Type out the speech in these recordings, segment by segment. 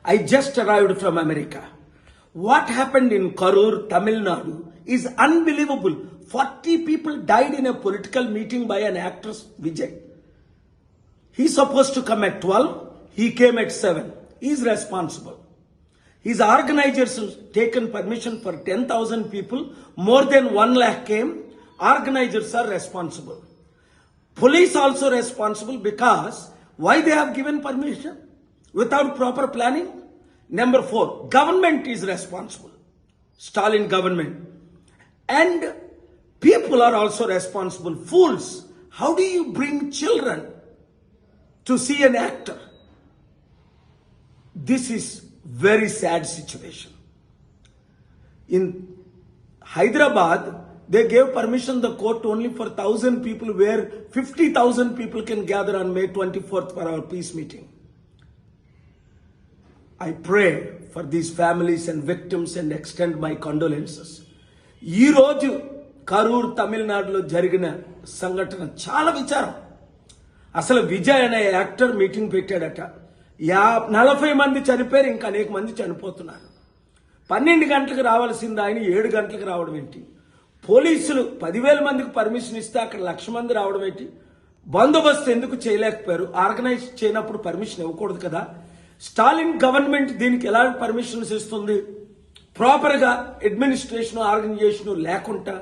I just arrived from America. What happened in Karur, Tamil Nadu is unbelievable. 40 people died in a political meeting by an actress, Vijay. He's supposed to come at 12. He came at 7. He's responsible. His organizers have taken permission for 10,000 people. More than 1 lakh came. Organizers are responsible. Police also responsible because why they have given permission without proper planning? Number 4, government is responsible. Stalin government. And people are also responsible. Fools. How do you bring children to see an actor? This is very sad situation. In Hyderabad, they gave permission, the court, only for 1,000 people, where 50,000 people can gather on May 24th for our peace meeting. I pray for these families and victims and extend my condolences. ఈ రోజు కరూర్ తమిళనాడులో జరిగిన సంఘటన చాలా విచారం. అసలు విజయ్ అనే actor meeting పెట్టాడట. 40 మంది చనిపోయారు, ఇంకా అనేక మంది చనిపోతున్నారు. 12 గంటలకు రావాల్సింది ఆయన 7 గంటలకు రావడం ఏంటి? పోలీసులు 10,000 మందికి పర్మిషన్ ఇస్తే అక్కడ 1,00,000 మంది రావడం ఏంటి? బందోబస్తు ఎందుకు చేయలేకపోయారు? ఆర్గనైజ్ చేయనప్పుడు పర్మిషన్ ఇవ్వకూడదు కదా? స్టాలిన్ గవర్నమెంట్ దీనికి ఎలా పర్మిషన్స్ ఇస్తుంది? ప్రాపర్ గా అడ్మినిస్ట్రేషన్ ఆర్గనైజేషన్ లేకుండా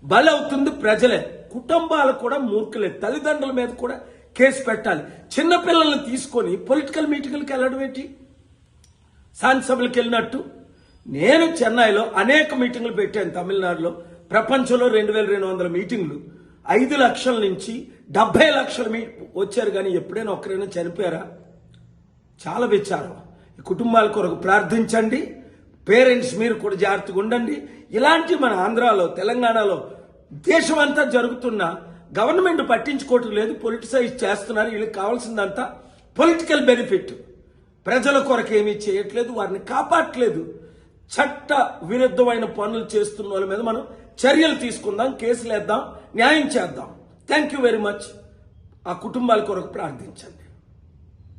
బలవుతుంది ప్రజలే. కుటుంబాలు కూడా మూర్ఖులే. తల్లిదండ్రుల మీద కూడా కేసు పెట్టాలి. చిన్నపిల్లల్ని తీసుకొని పొలిటికల్ మీటింగ్లకు వెళ్ళడం ఏంటి? శాసనసభలకు వెళ్ళినట్టు. నేను చెన్నైలో అనేక మీటింగ్లు పెట్టాను. తమిళనాడులో ప్రపంచంలో 2,200 మీటింగ్లు. 5 లక్షల నుంచి 70 లక్షల వచ్చారు, కానీ ఎప్పుడైనా ఒక్కరైనా చనిపోయారా? చాలా విచారం. ఈ కుటుంబాల కొరకు ప్రార్థించండి. పేరెంట్స్ మీరు కూడా జాగ్రత్తగా ఉండండి. ఇలాంటి మన ఆంధ్రాలో, తెలంగాణలో, దేశమంతా జరుగుతున్న గవర్నమెంట్ పట్టించుకోవటం లేదు. పొలిటిసైజ్ చేస్తున్నారు. వీళ్ళకి కావాల్సిందంతా పొలిటికల్ బెనిఫిట్. ప్రజల కొరకు ఏమీ చేయట్లేదు, వారిని కాపాడట్లేదు. చట్ట విరుద్ధమైన పనులు చేస్తున్న వాళ్ళ మీద మనం చర్యలు తీసుకుందాం, కేసులు వేద్దాం, న్యాయం చేద్దాం. Thank you very much. ఆ కుటుంబాల కొరకు ప్రార్థించండి.